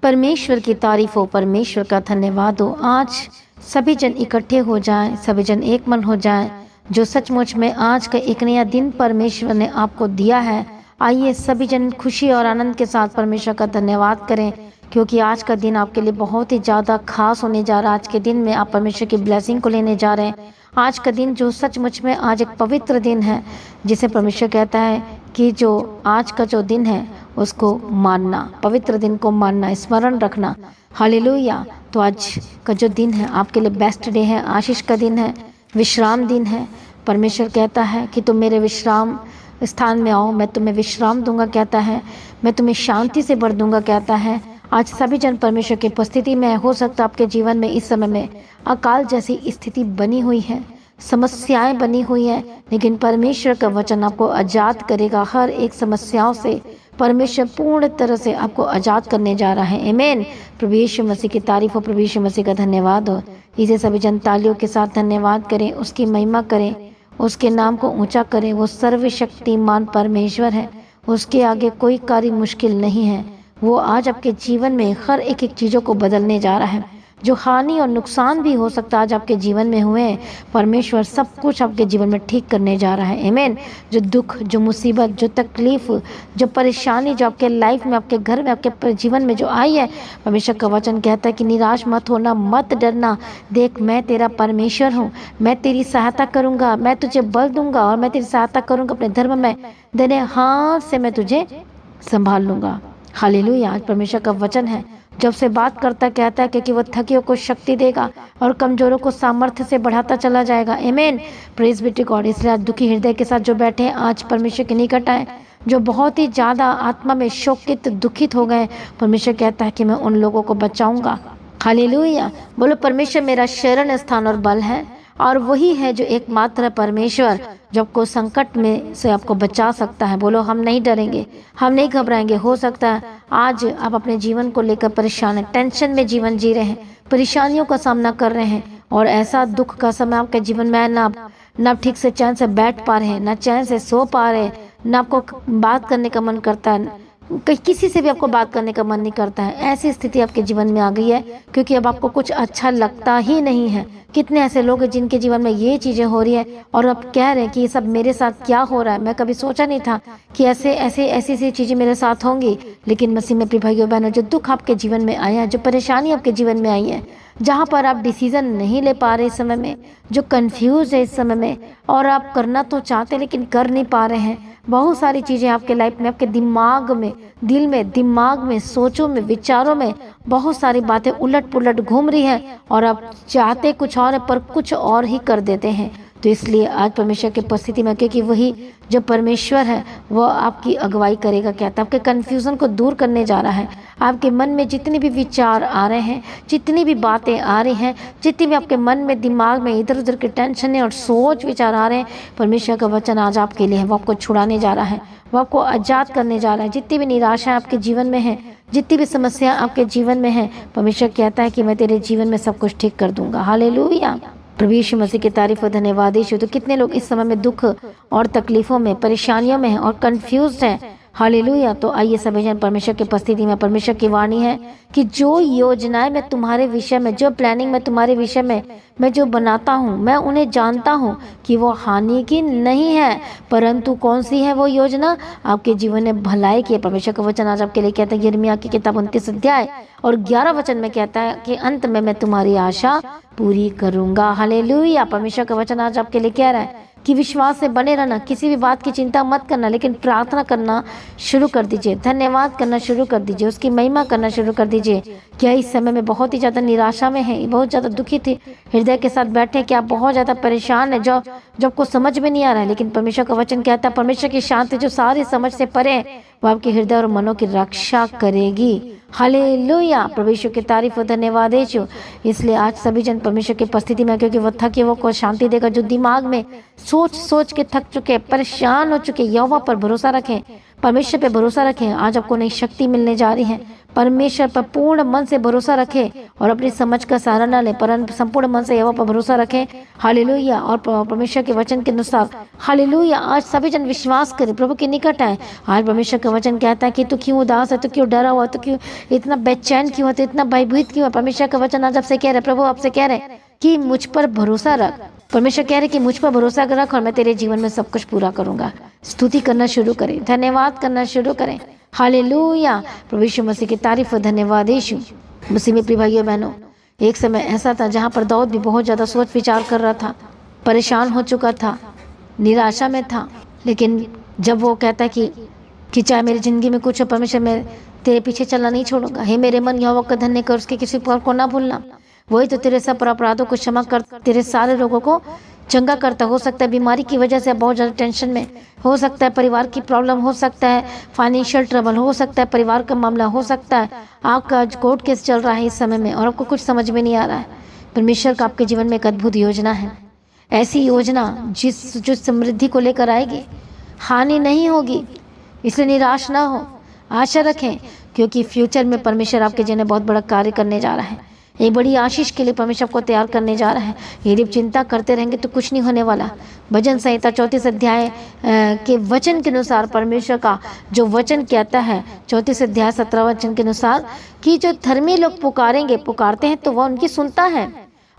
परमेश्वर की तारीफ हो, परमेश्वर का धन्यवाद हो। आज सभी जन इकट्ठे हो जाएं, सभी जन एक मन हो जाएं। जो सचमुच में आज का एक नया दिन परमेश्वर ने आपको दिया है, आइए सभी जन खुशी और आनंद के साथ परमेश्वर का धन्यवाद करें, क्योंकि आज का दिन आपके लिए बहुत ही ज़्यादा खास होने जा रहा है। आज के दिन में आप परमेश्वर की ब्लेसिंग को लेने जा रहे हैं। आज का दिन जो सचमुच में आज एक पवित्र दिन है, जिसे परमेश्वर कहता है कि जो आज का जो दिन है उसको मानना, पवित्र दिन को मानना, स्मरण रखना। हालेलुया। तो आज का जो दिन है आपके लिए बेस्ट डे है, आशीष का दिन है, विश्राम दिन है। परमेश्वर कहता है कि तुम मेरे विश्राम स्थान में आओ, मैं तुम्हें विश्राम दूंगा, कहता है मैं तुम्हें शांति से भर दूंगा, कहता है। आज सभी जन परमेश्वर की उपस्थिति में हो सकता आपके जीवन में इस समय में अकाल जैसी स्थिति बनी हुई है, समस्याएं बनी हुई हैं, लेकिन परमेश्वर का वचन आपको आज़ाद करेगा हर एक समस्याओं से। परमेश्वर पूर्ण तरह से आपको आज़ाद करने जा रहा है। आमीन। प्रभु यीशु मसीह की तारीफ हो, प्रभु यीशु मसीह का धन्यवाद हो। इसे सभी जन तालियों के साथ धन्यवाद करें, उसकी महिमा करें, उसके नाम को ऊंचा करें। वो सर्वशक्तिमान परमेश्वर है, उसके आगे कोई कार्य मुश्किल नहीं है। वो आज आपके जीवन में हर एक चीज़ों को बदलने जा रहा है। जो हानि और नुकसान भी हो सकता है आज आपके जीवन में हुए, परमेश्वर सब कुछ आपके जीवन में ठीक करने जा रहा है। आमीन। जो दुख, जो मुसीबत, जो तकलीफ, जो परेशानी जो आपके लाइफ में, आपके घर में, आपके जीवन में जो आई है, परमेश्वर का वचन कहता है कि निराश मत होना, मत डरना। देख, मैं तेरा परमेश्वर हूँ, मैं तेरी सहायता करूँगा, मैं तुझे बल दूंगा और मैं तेरी सहायता करूँगा। अपने धर्म में दाहिने हाथ से मैं तुझे संभाल लूँगा। हालेलुया। आज परमेश्वर का वचन है, जब से बात करता कहता है क्योंकि वो थकियों को शक्ति देगा और कमजोरों को सामर्थ्य से बढ़ाता चला जाएगा। आमीन। Praise be to God. इसलिए आज दुखी हृदय के साथ जो बैठे हैं, आज परमेश्वर के निकट आए, जो बहुत ही ज़्यादा आत्मा में शोकित, दुखित हो गए, परमेश्वर कहता है कि मैं उन लोगों को बचाऊंगा। हालेलुया। बोलो, परमेश्वर मेरा शरण स्थान और बल है, और वही है जो एकमात्र परमेश्वर जो आपको संकट में से आपको बचा सकता है। बोलो, हम नहीं डरेंगे, हम नहीं घबराएंगे। हो सकता है आज आप अपने जीवन को लेकर परेशान हैं, टेंशन में जीवन जी रहे हैं, परेशानियों का सामना कर रहे हैं, और ऐसा दुख का समय आपके जीवन में ना ठीक से चैन से बैठ पा रहे हैं, ना चैन से सो पा रहे हैं, ना आपको बात करने का मन करता है, किसी से भी आपको बात करने का मन नहीं करता है। ऐसी स्थिति आपके जीवन में आ गई है क्योंकि अब आपको कुछ अच्छा लगता ही नहीं है। कितने ऐसे लोग हैं जिनके जीवन में ये चीज़ें हो रही है और अब कह रहे हैं कि ये सब मेरे साथ क्या हो रहा है, मैं कभी सोचा नहीं था कि ऐसी चीज़ें मेरे साथ होंगी। लेकिन मसीह में प्रिय भाइयों बहनों, जो दुख आपके जीवन में आया है, जो परेशानी आपके जीवन में आई है, जहाँ पर आप डिसीज़न नहीं ले पा रहे इस समय में, जो कंफ्यूज है इस समय में, और आप करना तो चाहते लेकिन कर नहीं पा रहे हैं, बहुत सारी चीज़ें आपके लाइफ में, आपके दिमाग में, दिल में, दिमाग में, सोचों में, विचारों में बहुत सारी बातें उलट पुलट घूम रही हैं और आप चाहते कुछ और है पर कुछ और ही कर देते हैं। तो इसलिए आज परमेश्वर की उपस्थिति में, क्योंकि वही जो परमेश्वर है वो आपकी अगुवाई करेगा, कहता है आपके कन्फ्यूज़न को दूर करने जा रहा है। आपके मन में जितने भी विचार आ रहे हैं, जितनी भी बातें आ रही हैं, जितनी भी आपके मन में, दिमाग में इधर उधर के टेंशन और सोच विचार आ रहे हैं, परमेश्वर का वचन आज आपके लिए है, वो आपको छुड़ाने जा रहा है, वो आपको आज़ाद करने जा रहा है। जितनी भी निराशा आपके जीवन में है, जितनी भी समस्या आपके जीवन में है, परमेश्वर कहता है कि मैं तेरे जीवन में सब कुछ ठीक कर दूंगा। हालेलुया। प्रभु यीशु मसीह की तारीफ और धन्यवाद यीशु। तो कितने लोग इस समय में दुख और तकलीफों में, परेशानियों में हैं और कंफ्यूज्ड हैं। हालेलुया। तो आइए सभी जन परमेश्वर की उपस्थिति में, परमेश्वर की वाणी है कि जो योजनाएं मैं तुम्हारे विषय में, जो प्लानिंग मैं तुम्हारे विषय में मैं जो बनाता हूँ, मैं उन्हें जानता हूँ कि वो हानि की नहीं है, परंतु कौन सी है वो योजना, आपके जीवन में भलाई की है। परमेश्वर का वचन आज आपके लिए कहता है, यिर्मयाह की किताब 29 अध्याय और 11 वचन में कहता है कि अंत में मैं तुम्हारी आशा पूरी करूंगा। हालेलुया। परमेश्वर का वचन आज आपके लिए कह रहा है कि विश्वास से बने रहना, किसी भी बात की चिंता मत करना, लेकिन प्रार्थना करना शुरू कर दीजिए, धन्यवाद करना शुरू कर दीजिए, उसकी महिमा करना शुरू कर दीजिए। क्या इस समय में बहुत ही ज़्यादा निराशा में है, बहुत ज़्यादा दुखी थे हृदय के साथ बैठे, क्या बहुत ज़्यादा परेशान है, जो आपको समझ में नहीं आ रहा है, लेकिन परमेश्वर का वचन कहता है परमेश्वर की शांति जो सारी समझ से परे है, वो आपके हृदय और मनों की रक्षा करेगी। हालेलुया। परमेश्वर की तारीफ और धन्यवाद यीशु। इसलिए आज सभी जन परमेश्वर की उपस्थिति में, क्योंकि वो थके वो को शांति देगा, जो दिमाग में सोच सोच के थक चुके, परेशान हो चुके, यहोवा पर भरोसा रखें, परमेश्वर पे भरोसा रखें। आज आपको नई शक्ति मिलने जा रही है। परमेश्वर पर पूर्ण मन से भरोसा रखें और अपनी समझ का सहारा न लें, परंतु संपूर्ण मन से यहोवा पर भरोसा रखें। हालेलुया। और परमेश्वर के वचन के अनुसार हालेलुया आज सभी जन विश्वास करें, प्रभु के निकट आए। आज परमेश्वर का वचन कहता है कि तू क्यों उदास है, तू क्यों डरा हुआ, तू क्यों इतना बेचैन क्यों है, तू इतना भयभीत क्यों है। परमेश्वर का वचन आज आपसे कह रहे, प्रभु आपसे कह रहे कि मुझ पर भरोसा रख। परमेश्वर कह रहे कि मुझ पर भरोसा रख और मैं तेरे जीवन में सब कुछ पूरा करूंगा। स्तुति करना शुरू करें, धन्यवाद करना शुरू करें। हालेलुया। प्रभु यीशु मसीह की तारीफ और धन्यवाद यीशु मसीह में। प्रिय भाइयों बहनों, एक समय ऐसा था जहाँ पर दाऊद भी बहुत ज़्यादा सोच विचार कर रहा था, परेशान हो चुका था, निराशा में था। लेकिन जब वो कहता कि चाहे मेरी ज़िंदगी में कुछ हो, परमेश्वर मैं तेरे पीछे चलना नहीं छोड़ूंगा। हे मेरे मन, यहोवा का धन्य कर, उसके किसी पर को ना भूलना। वही तो तेरे सब अपराधों को क्षमा कर, तेरे सारे रोगों को चंगा करता। हो सकता है बीमारी की वजह से बहुत ज़्यादा टेंशन में, हो सकता है परिवार की प्रॉब्लम, हो सकता है फाइनेंशियल ट्रबल, हो सकता है परिवार का मामला, हो सकता है आपका कोर्ट केस चल रहा है इस समय में और आपको कुछ समझ में नहीं आ रहा है। परमेश्वर का आपके जीवन में एक अद्भुत योजना है, ऐसी योजना जो समृद्धि को लेकर आएगी, हानि नहीं होगी। इसलिए निराश ना हो, आशा रखें, क्योंकि फ्यूचर में परमेश्वर आपके जीवन में बहुत बड़ा कार्य करने जा रहा है। एक बड़ी आशीष के लिए परमेश्वर को तैयार करने जा रहा है। यदि आप चिंता करते रहेंगे तो कुछ नहीं होने वाला। भजन संहिता 34 अध्याय के वचन के अनुसार परमेश्वर का जो वचन कहता है, 34 अध्याय 17 वचन के अनुसार, कि जो धर्मी लोग पुकारते हैं तो वह उनकी सुनता है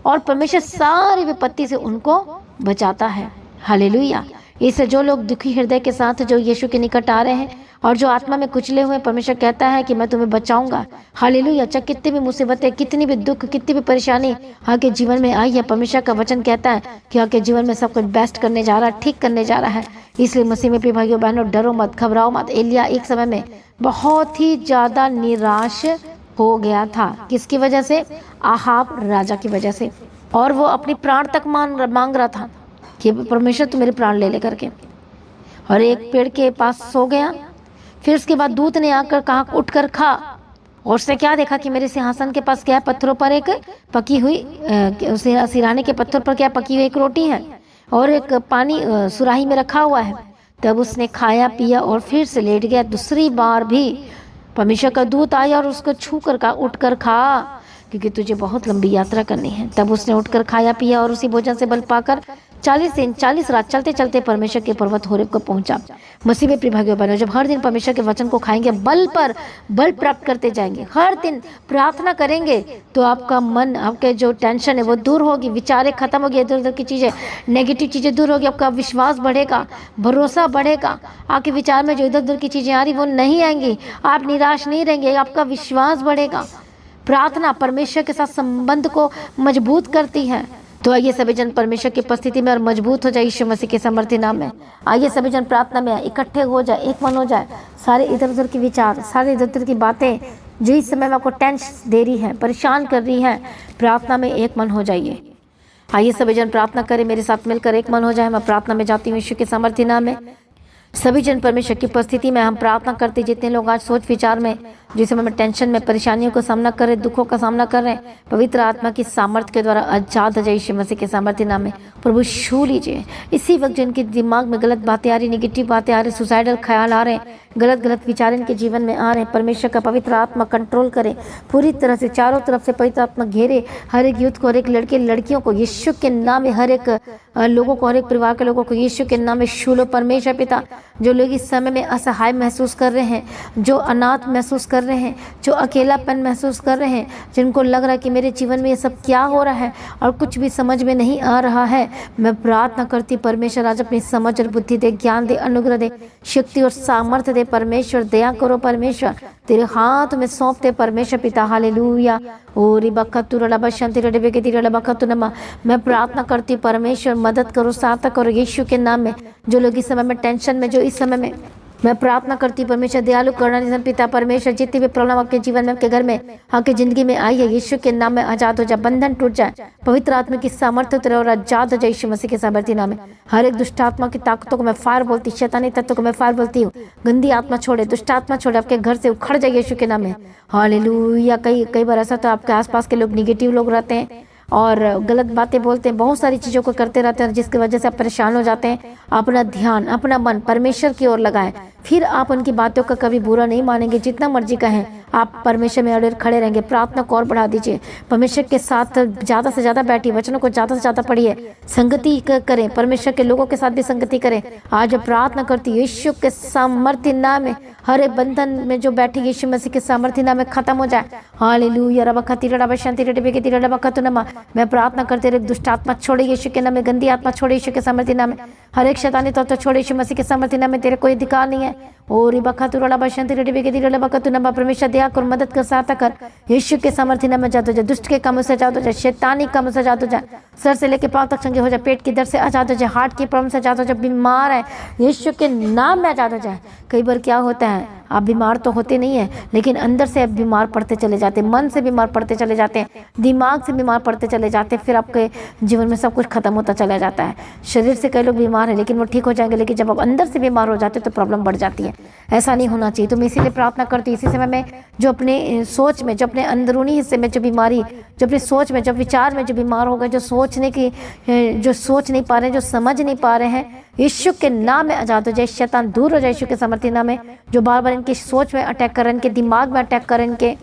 और परमेश्वर सारी विपत्ति से उनको बचाता है। हालेलुया। इससे जो लोग दुखी हृदय के साथ जो यीशु के निकट आ रहे हैं और जो आत्मा में कुचले हुए, परमेश्वर कहता है कि मैं तुम्हें बचाऊंगा। हालेलुया। चाहे कितनी भी मुसीबतें, कितनी भी दुख, कितनी भी परेशानी आपके जीवन में आई है, परमेश्वर का वचन कहता है कि आपके जीवन में सब कुछ बेस्ट करने जा रहा है, ठीक करने जा रहा है। इसलिए मसीह में प्रिय भाइयों बहनों, डरो मत, घबराओ मत। एलिया एक समय में बहुत ही ज़्यादा निराश हो गया था। किसकी वजह से? आहाब राजा की वजह से। और वो अपनी प्राण तक मांग रहा था कि परमेश्वर तू मेरे प्राण ले करके। और एक पेड़ के पास सो गया। फिर उसके बाद दूत ने आकर कहा उठकर खा। और उसने क्या देखा कि मेरे सिंहासन के पास क्या है, पत्थरों पर एक पकी हुई सिराने के पत्थर पर क्या पकी हुई एक रोटी है और एक पानी सुराही में रखा हुआ है। तब उसने खाया पिया और फिर से लेट गया। दूसरी बार भी परमेश्वर का दूत आया और उसको छू कर कहा उठकर खा, क्योंकि तुझे बहुत लंबी यात्रा करनी है। तब उसने उठकर खाया पिया और उसी भोजन से बल पाकर 40 दिन 40 रात चलते चलते परमेश्वर के पर्वत होरेब को पहुंचा। मसीह में प्रिय भाइयों बहनों, जब हर दिन परमेश्वर के वचन को खाएंगे, बल पर बल प्राप्त करते जाएंगे, हर दिन प्रार्थना करेंगे, तो आपका मन, आपके जो टेंशन है वो दूर होगी, विचारें खत्म होगी, इधर उधर की चीज़ें, नेगेटिव चीज़ें दूर होगी, आपका विश्वास बढ़ेगा, भरोसा बढ़ेगा। आपके विचार में जो इधर उधर की चीज़ें आ रही वो नहीं आएंगी, आप निराश नहीं रहेंगे, आपका विश्वास बढ़ेगा। प्रार्थना परमेश्वर के साथ संबंध को मजबूत करती है। तो आइए सभी जन परमेश्वर की उपस्थिति में और मजबूत हो जाए यीशु मसीह के समर्थी नाम में। आइए सभी जन प्रार्थना में इकट्ठे हो जाए, एक मन हो जाए। सारे इधर उधर के विचार, सारे इधर उधर की बातें जो इस समय में आपको टेंशन दे रही है, परेशान कर रही है, प्रार्थना में एक मन हो जाइए। आइए सभी जन प्रार्थना करें, मेरे साथ मिलकर एक मन हो जाए। मैं प्रार्थना में जाती हूँ यीशु के समर्थी नाम में। सभी जन परमेश्वर की उपस्थिति में हम प्रार्थना करते, जितने लोग आज सोच विचार में, जिस समय में टेंशन में, परेशानियों का सामना कर रहे, दुखों का सामना कर रहे हैं, पवित्र आत्मा की सामर्थ्य के द्वारा आजाद हो जाए यीशु मसीह के सामर्थ्य नाम में। प्रभु छू लीजिए इसी वक्त जिनके दिमाग में गलत बातें आ रही, निगेटिव बातें आ रही, सुसाइडल ख्याल आ रहे हैं, गलत विचार इनके जीवन में आ रहे हैं, परमेश्वर का पवित्र आत्मा कंट्रोल करे पूरी तरह से, चारों तरफ से पवित्र आत्मा घेरे हर एक यूथ को, हर एक लड़के लड़कियों को यीशु के नाम में, हर एक लोगों को, हर एक परिवार के लोगों को यीशु के नाम में छू लो। परमेश्वर पिता, जो लोग इस समय में असहाय महसूस कर रहे हैं, जो अनाथ महसूस कर रहे हैं, जो अकेलापन महसूस कर रहे हैं, जिनको लग रहा है कि मेरे जीवन में ये सब क्या हो रहा है और कुछ भी समझ में नहीं आ रहा है, मैं प्रार्थना करती परमेश्वर आज अपनी समझ और बुद्धि दे, ज्ञान दे, अनुग्रह दे, शक्ति और सामर्थ्य दे। परमेश्वर दया करो, परमेश्वर तेरे हाथ में सौंपते परमेश्वर पिता। हालेलुया। ओ मैं प्रार्थना करती परमेश्वर मदद करो, सहायता करो यीशु के नाम में। जो लोग इस समय में टेंशन में, जो इस समय में, मैं प्रार्थना करती परमेश्वर दयालु करुणा पिता परमेश्वर, जितनी भी प्रॉब्लम आपके जीवन में, आपके घर में, आपकी जिंदगी में आई है, यीशु के नाम में आजाद हो जाए, बंधन टूट जाए, पवित्र आत्मा की सामर्थ्य तेरे और आजाद हो जाए यीशु मसीह के सामर्थ्य नाम में। हर एक दुष्ट आत्मा की ताकतों को मैं फायर बोलती, शैतानी तत्वों को मैं फायर बोलती हूँ। गंदी आत्मा छोड़े, दुष्ट आत्मा छोड़े, आपके घर से उखड़ जाए यीशु के नाम में। हालेलुया। कई बार ऐसा तो आपके आसपास के लोग निगेटिव लोग रहते हैं और गलत बातें बोलते हैं, बहुत सारी चीज़ों को करते रहते हैं, जिसकी वजह से आप परेशान हो जाते हैं। अपना ध्यान, अपना मन परमेश्वर की ओर लगाएं, फिर आप उनकी बातों का कभी बुरा नहीं मानेंगे। जितना मर्जी कहें, आप परमेश्वर में अड़े खड़े रहेंगे। प्रार्थना को और बढ़ा दीजिए, परमेश्वर के साथ ज़्यादा से ज़्यादा बैठिए, वचनों को ज़्यादा से ज़्यादा पढ़िए, संगति करें, परमेश्वर के लोगों के साथ भी संगति करें। आज प्रार्थना करती यीशु के सामर्थ्य नाम में हर एक बंधन में जो बैठे यीशु मसीह के सामर्थ्य नाम में खत्म हो जाए। हालेलुया। रबखती रबा शांति रबे के रबा खतुनमा। मैं प्रार्थना करते रहे दुष्ट आत्मा छोड़े यीशु के नाम में, गंदी आत्मा छोड़े यीशु के सामर्थ्य नाम में, हर एक शैतानी तत्व छोड़े यीशु मसीह के सामर्थ्य नाम में। तेरे कोई अधिकार नहीं है। ओ रिबखतु रबा शांति रबे के रबा खतुनमा। परमेश्वर दया कर, मदद कर, सहायता कर, यीशु के सामर्थ्य नाम में आजाद हो जाए, दुष्ट के कामों से आजाद हो जाए, शैतानी कामों से आजाद हो जाए, सर से लेके पांव तक चंगे हो जाए, पेट की दर्द से आजाद हो जाए, हार्ट की प्रॉब्लम से आजाद हो जाए, बीमार है यीशु के नाम में आजाद हो जाए। कई बार क्या होता है, आप बीमार तो होते नहीं है लेकिन अंदर से आप बीमार पड़ते चले जाते हैं, मन से बीमार पड़ते चले जाते हैं, दिमाग से बीमार पड़ते चले जाते हैं, फिर आपके जीवन में सब कुछ खत्म होता चला जाता है। शरीर से कई लोग बीमार हैं लेकिन वो ठीक हो जाएंगे, लेकिन जब आप अंदर से बीमार हो जाते हैं तो प्रॉब्लम बढ़ जाती है। ऐसा नहीं होना चाहिए। तो मैं इसीलिए प्रार्थना करती हूँ, इसी समय में जो अपने सोच में, जो अपने अंदरूनी हिस्से में जो बीमारी, जो अपनी सोच में, जो विचार में जो बीमार हो गए, जो सोचने की, जो सोच नहीं पा रहे हैं, जो समझ नहीं पा रहे हैं, यीशु के नाम में आजाद हो जाए, शैतान दूर हो जाए यीशु के सामर्थ्य नाम में। जो बार बार इनकी सोच में अटैक कर, इनके दिमाग में अटैक कर, इनके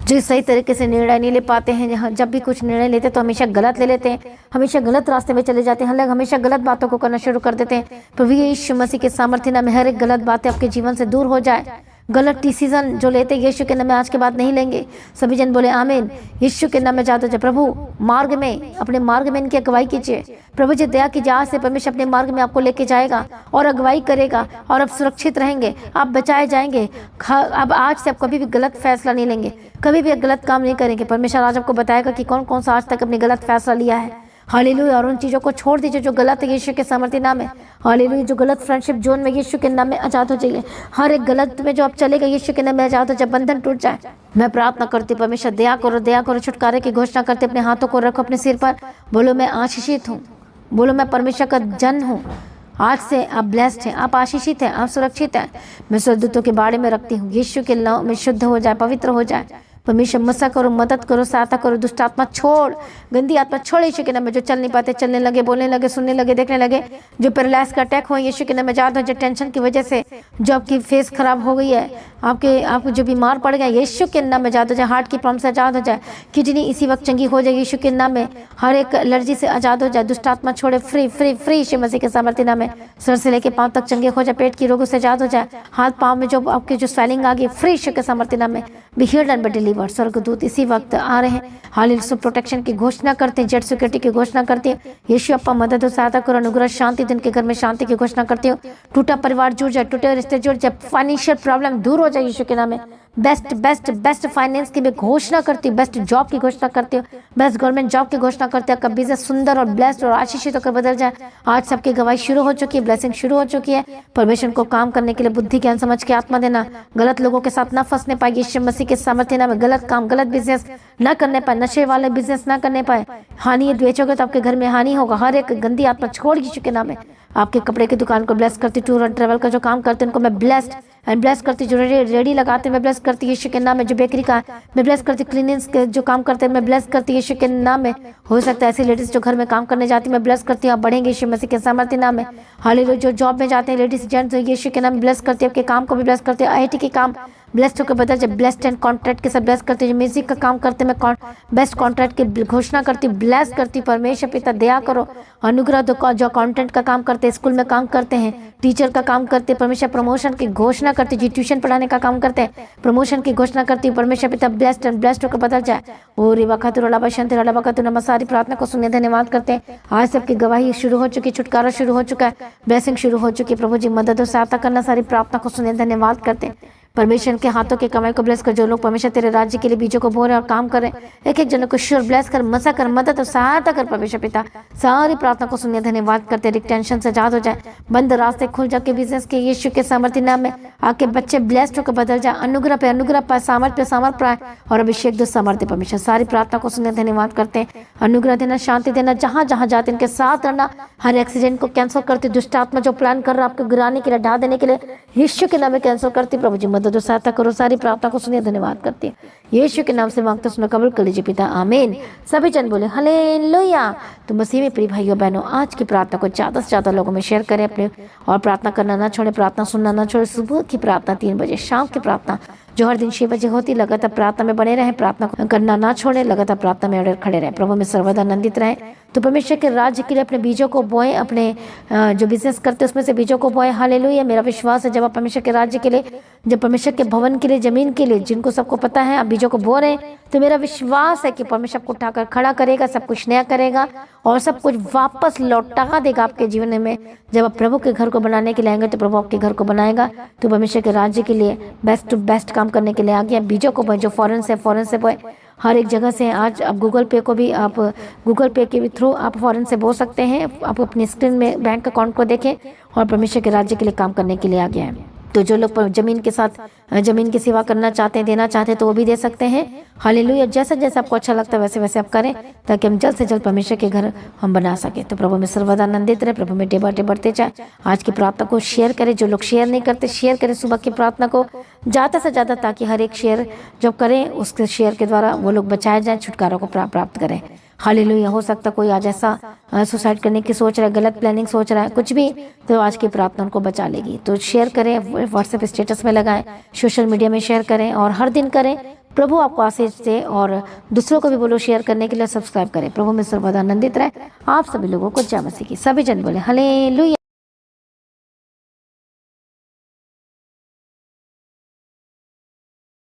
जो सही तरीके से निर्णय नहीं ले पाते हैं, जहाँ जब भी कुछ निर्णय लेते हैं तो हमेशा गलत ले लेते हैं, हमेशा गलत रास्ते में चले जाते हैं, हमेशा गलत बातों को करना शुरू कर देते हैं। प्रभु यीशु मसीह के सामर्थ्य नाम में हर एक गलत बातें आपके जीवन से दूर हो जाए। गलत डिसीजन जो लेते यीशु के नाम में आज के बाद नहीं लेंगे। सभी जन बोले आमीन। यीशु के नाम में जाते जाए। प्रभु मार्ग में, अपने मार्ग में इनकी अगुवाई कीजिए। प्रभु जी दया कीजिए, आज से परमेश्वर अपने मार्ग में आपको लेके जाएगा और अगुवाई करेगा और आप सुरक्षित रहेंगे, आप बचाए जाएंगे। अब आज से आप कभी भी गलत फैसला नहीं लेंगे, कभी भी गलत काम नहीं करेंगे। परमेश्वर आज आपको बताएगा कि कौन कौन सा आज तक अपने गलत फैसला लिया है। हालेलुया। और उन चीज़ों को छोड़ दीजिए जो गलत है यीशु के सामर्थ्य नाम में। हालेलुया। जो गलत फ्रेंडशिप जोन में यीशु के नाम में आजाद हो जाइए। हर एक गलत में जो आप चलेगा यीशु के नाम में आजाद हो जाए, बंधन टूट जाए। मैं प्रार्थना करती हूँ परमेश्वर दया करो, दया करो। छुटकारे की घोषणा करते अपने हाथों को रखो अपने सिर पर, बोलो मैं आशीषित हूँ, बोलो मैं परमेश्वर का जन हूँ। आज से आप ब्लेस्ड हैं, आप आशीषित हैं, आप सुरक्षित हैं। मैं स्वर्गदूतों के बारे में रखती हूँ, यीशु के नाम में शुद्ध हो जाए, पवित्र हो जाए। परमेश्वर मसा करो, मदद करो, सहायता करो। दुष्ट आत्मा छोड़, गंदी आत्मा छोड़ यीशु के नाम में। जो चल नहीं पाते, चलने लगे, बोलने लगे, सुनने लगे, देखने लगे, जो पैरालाइज का अटैक हो यीशु के नाम में आजाद हो जाए। टेंशन की वजह से जो आपकी फेस खराब हो गई है, आपको जो बीमार पड़ गया यीशु के नाम में आजाद हो जाए। हार्ट की प्रॉब्लम से आजाद हो जाए, किडनी इसी वक्त चंगी हो जाए यीशु के नाम में। हर एक एलर्जी से आजाद हो जाए। दुष्ट आत्मा छोड़े, फ्री फ्री फ्री यीशु मसीह के सामर्थ्य नाम में। सर से लेके पाँव तक चंगे हो जाए, पेट की रोगों से आजाद हो जाए। हाथ पाँव में जो आपके जो स्वेलिंग आ गई, फ्री यीशु के सामर्थ्य नाम में। Be healed and be delivered. स्वर्गदूत इसी वक्त आ रहे हैं। हालेलुया। प्रोटेक्शन की घोषणा करते हैं, जेट सिक्योरिटी की घोषणा करते हैं। यीशु अप्पा मदद और सहायता करो, अनुग्रह शांति, दिन के घर में शांति की घोषणा करती हूँ। टूटा परिवार जुड़ जाए, टूटे रिश्ते जुड़ जाए, फाइनेंशियल प्रॉब्लम दूर हो जाए यीशु के नाम में। बेस्ट बेस्ट बेस्ट फाइनेंस की भी घोषणा करती हूँ, बेस्ट जॉब की घोषणा करती हूँ, बेस्ट गवर्नमेंट जॉब की घोषणा करती हूँ। आपका बिजनेस सुंदर और ब्लेस्ड और आशीषित होकर बदल जाए। आज सबकी गवाही शुरू हो चुकी है, ब्लेसिंग शुरू हो चुकी है। परमेश्वर को काम करने के लिए बुद्धि ज्ञान समझ के आत्मा देना, गलत लोगों के साथ ना फंसने पाए यीशु मसीह के सामर्थ्य नाम में। गलत काम, गलत बिजनेस ना करने पाए, नशे वाले बिजनेस ना करने पाए। हानि बेचोगे तो आपके घर में हानि होगा। हर एक गंदी आत्मा छोड़ यीशु के नाम में। आपके कपड़े की दुकान को ब्लेस करती, टूर और ट्रैवल का जो काम करते हैं उनको मैं ब्लेस्ड एंड ब्लेस करती। जो रेडी लगाते हैं मैं ब्लेस करती यीशु के नाम में। जो बेकरी का मैं ब्लेस करती, क्लीनिंग्स के जो काम करते हैं मैं ब्लेस करती यीशु के नाम में। हो सकता है ऐसी लेडीज जो घर में काम करने जाती मैं ब्लेस करती हूँ, आप बढ़ेंगे यीशु मसीह के सामर्थ्य नाम में। हालेलुया। जो जॉब में जाते हैं लेडीज जेंट्स यीशु के नाम में ब्लेस करती है, आपके काम को भी ब्लेस करते हैं। IIT के काम ब्लेस्ड होकर बदल जाए, ब्लेस्ड एंड कॉन्ट्रैक्ट के साथ ब्लेस करते हैं। जो म्यूजिक का काम करते हैं मैं बेस्ट कॉन्ट्रैक्ट की घोषणा करती हूँ, ब्लेस करती हूँ। परमेश्वर पिता दया करो, अनुग्रह दो। जो कंटेंट का काम करते हैं, स्कूल में काम करते हैं, टीचर का काम करते हैं, परमेश्वर प्रमोशन की घोषणा करती है। ट्यूशन पढ़ाने का काम करते हैं, प्रमोशन की घोषणा करती हूँ। परमेश्वर पिता ब्लेस्ड एंड ब्लेस्ड होकर बदल जाए। ओ रिवा खातुर अलावा शंतिर अलावा खातुर नमः। सारी प्रार्थना को सुनने धन्यवाद करते हैं। आज सबकी गवाही शुरू हो चुकी, छुटकारा शुरू हो चुका है, ब्लेसिंग शुरू हो चुकी है। प्रभु जी मदद और सहायता करना। सारी प्रार्थना को सुनने धन्यवाद करते हैं। परमेश्वर के हाथों के कमाई को ब्लेस कर। जो लोग परमेश्वर तेरे राज्य के लिए बीजों को बो रहे और काम करें, एक एक जनों को श्योर ब्लेस कर, मसा कर, मदद और सहायता कर। परमेश्वर पिता सारी प्रार्थना को सुनिए धन्यवाद करते। रिक टेंशन से आजाद हो जाए, बंद रास्ते खुल जाके बिजनेस के यीशु के सामर्थ्य नाम में। आके बच्चे ब्लेस्ड होकर बदल जाए। अनुग्रह पे अनुग्रह पाए, सामर्थ्य पे सामर्थ्य पाए और अभिषेक दो सामर्थ्य। परमेश्वर सारी प्रार्थना को सुनिए धन्यवाद करते हैं। अनुग्रह देना, शांति देना, जहाँ जहाँ जाते इनके साथ रहना। हर एक्सीडेंट को कैंसिल करते। दुष्ट आत्मा जो प्लान कर रहा है आपको गिराने के लिए, ढा देने के लिए, यीशु के नाम में कैंसिल करती। प्रभु जी मदद और सहायता करो। सारी प्रार्थना को सुनिए धन्यवाद करती है। यीशु के नाम से मांगते सुनो, कबूल कर लीजिए पिता, आमीन। सभी जन बोले हालेलुया। तो मसीह में प्रिय भाइयों बहनों, आज की प्रार्थना को ज़्यादा से ज़्यादा लोगों में शेयर करें अपने, और प्रार्थना करना ना छोड़े, प्रार्थना सुनना ना छोड़े। सुबह की प्रार्थना 3 बजे, शाम की प्रार्थना जो हर दिन 6 बजे होती, लगातार प्रार्थना में बने रहें, प्रार्थना करना ना छोड़ें, लगातार प्रार्थना में अड़े खड़े रहें, प्रभु में सर्वदा आनंदित रहें। तो परमेश्वर के राज्य के लिए अपने बीजों को बोएं, अपने जो बिजनेस करते हैं उसमें से बीजों को बोएं। हालेलुया। मेरा विश्वास है जब आप परमेश्वर के राज्य के लिए, जब परमेश्वर के भवन के लिए, जमीन के लिए, जिनको सबको पता है आप बीजों को बो रहे हैं, तो मेरा विश्वास है कि परमेश्वर को उठाकर खड़ा करेगा, सब कुछ नया करेगा और सब कुछ वापस लौटा देगा आपके जीवन में। जब आप प्रभु के घर को बनाने के लिए आएंगे तो प्रभु आपके घर को बनाएगा। तो परमेश्वर के राज्य के लिए बेस्ट टू बेस्ट काम करने के लिए आ गया। बीजों को बोए, जो फॉरेन से बोए, हर एक जगह से। आज आप गूगल पे को भी, आप गूगल पे के भी थ्रू आप फॉरेन से बो सकते हैं। आप अपनी स्क्रीन में बैंक अकाउंट को देखें और परमेश्वर के राज्य के लिए काम करने के लिए आ गया है। तो जो लोग जमीन के साथ जमीन की सेवा करना चाहते हैं, देना चाहते हैं, तो वो भी दे सकते हैं। हालेलुया। जैसा जैसा आपको अच्छा लगता है वैसे वैसे आप करें, ताकि हम जल्द से जल्द परमेश्वर के घर हम बना सके। तो प्रभु में सर्वदा आनंदित रहे, प्रभु में डेबाटे बढ़ते जाए। आज की प्रार्थना को शेयर करें, जो लोग शेयर नहीं करते शेयर करें सुबह की प्रार्थना को ज़्यादा से ज़्यादा, ताकि हर एक शेयर जब करें उसके शेयर के द्वारा वो लोग बचाए जाएँ, छुटकारा को प्राप्त करें। हालेलुया। हो सकता कोई आज ऐसा सुसाइड करने की सोच रहा है, गलत प्लानिंग सोच रहा है, कुछ भी, तो आज की प्रार्थना उनको बचा लेगी। तो शेयर करें, व्हाट्सएप स्टेटस में लगाएं, सोशल मीडिया में शेयर करें और हर दिन करें। प्रभु आपको आशीष दे और दूसरों को भी बोलो शेयर करने के लिए, सब्सक्राइब करें। प्रभु में सर्वदा आनंदित रहे। आप सभी लोगों को जय मसीह की। सभी जन बोले हालेलुया।